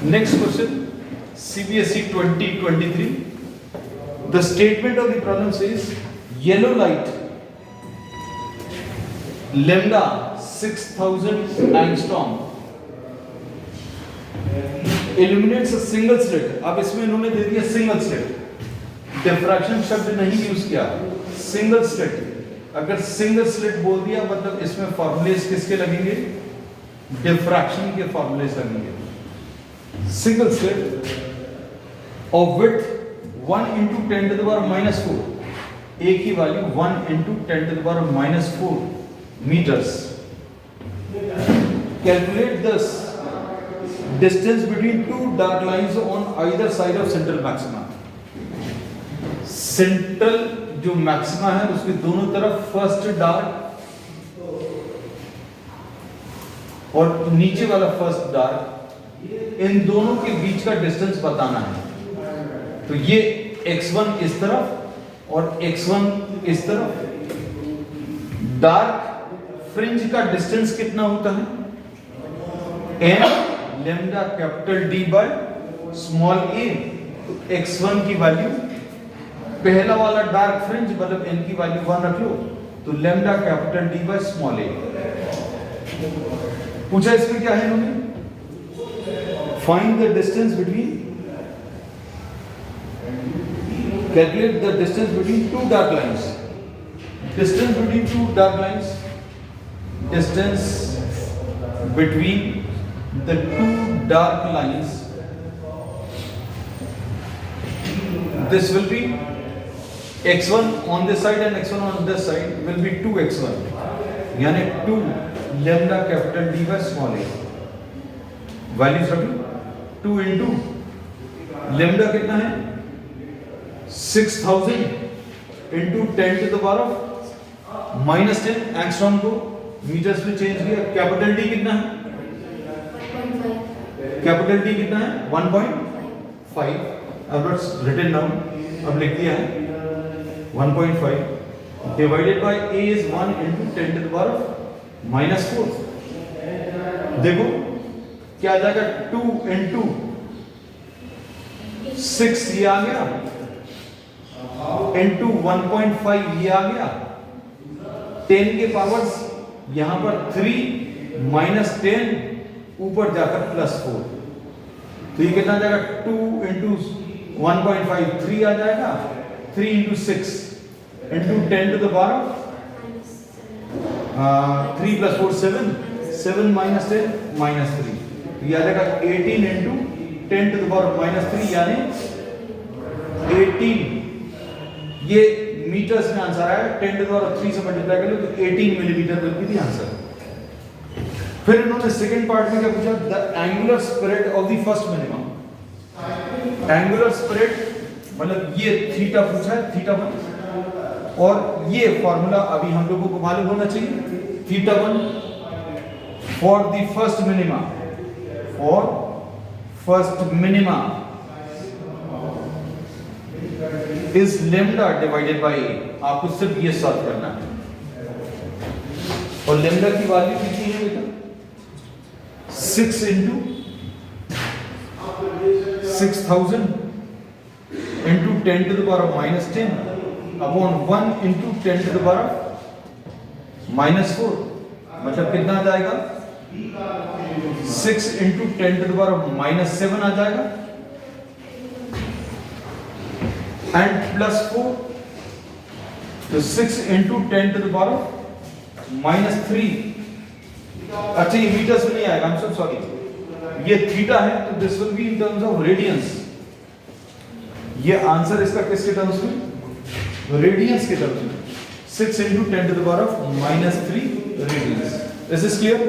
Next question, CBSE 2023. The statement of the problem says yellow light lambda 6000 angstrom illuminates a single slit. अब इसमें इन्होंने दे दिया single slit, diffraction शब्द नहीं use किया, सिंगल स्लिट। अगर सिंगल स्लिट बोल दिया मतलब इसमें फॉर्मूलेस किसके लगेंगे? डिफ्रैक्शन के फॉर्मूलेस लगेंगे। Single slit of width 1 into 10 to the power minus 4, a की value 1 into 10 to the power minus 4 meters. Calculate this distance between two dark lines on either side of central maxima. Central जो maxima है उसके दोनों तरफ first dark और नीचे वाला first dark, इन दोनों के बीच का डिस्टेंस बताना है। तो ये x1 इस तरफ और x1 इस तरफ। डार्क फ्रिंज का डिस्टेंस कितना होता है? n lambda capital D by small a। तो x1 की वैल्यू, पहला वाला डार्क फ्रिंज मतलब n की वैल्यू 1 रख लो, तो lambda capital D by small a। पूछा इसमें क्या है इन्होंने? Find the distance between, calculate the distance between two dark lines. Distance between two dark lines, distance between the two dark lines, this will be x1 on this side and x1 on this side will be 2x1, यानी 2 lambda capital D by small a। Values रख लो, 2 into lambda कितना है? 6000 into 10 to the power of minus 10 angstrom को metres में change किया। Capital D कितना है? Capital D कितना है? 1.5। अब इट्स रिटन डाउन, अब लिख दिया है 1.5 divided by a is 1 into 10 to the power of minus 4। देखो क्या आ जाएगा? 2 into 6 ये आ गया, into 1.5 ये आ गया, 10 के पावर्स यहां पर 3 minus 10 ऊपर जाकर प्लस 4, तो ये कितना आ जाएगा? 2 into 1.5 3 आ जाएगा, 3 into 6 into 10 to the power of 3 plus 4 7, 7 minus 10 minus 3, तो ये आ जाएगा 18 into 10 to the power of minus 3, यानी 18। ये मीटर्स में आंसर आया, 10 टू द पावर 3 से मल्टीप्लाई कर लो तो 18 millimetre will be the answer. फिर इन्होंने सेकंड पार्ट में क्या पूछा? The angular spread of the first minimum. Angular spread मतलब ये थीटा पूछा है, थीटा 1, और ये फॉर्मूला अभी हम लोगों को मालूम होना चाहिए। Theta 1 for the first minima, for first minima is lambda divided by a। आपको सिर्फ ये सॉल्व करना है, और lambda की वैल्यू कितनी है बेटा? 6 into 6000 into 10 to the power of minus 10 upon 1 into 10 to the power of minus 4, मतलब कितना आ जाएगा? 6 into 10 to the power of minus 7 आ जाएगा, and plus 4, तो 6 into 10 to the power of minus 3। अच्छा ये मीटर्स में नहीं आएगा, I'm so sorry, ये थीटा है तो this will be in terms of radians। ये आंसर इसका किसके टर्म्स में? रेडियंस के टर्म्स में। 6 into 10 to the power of minus 3 radians। Is this clear?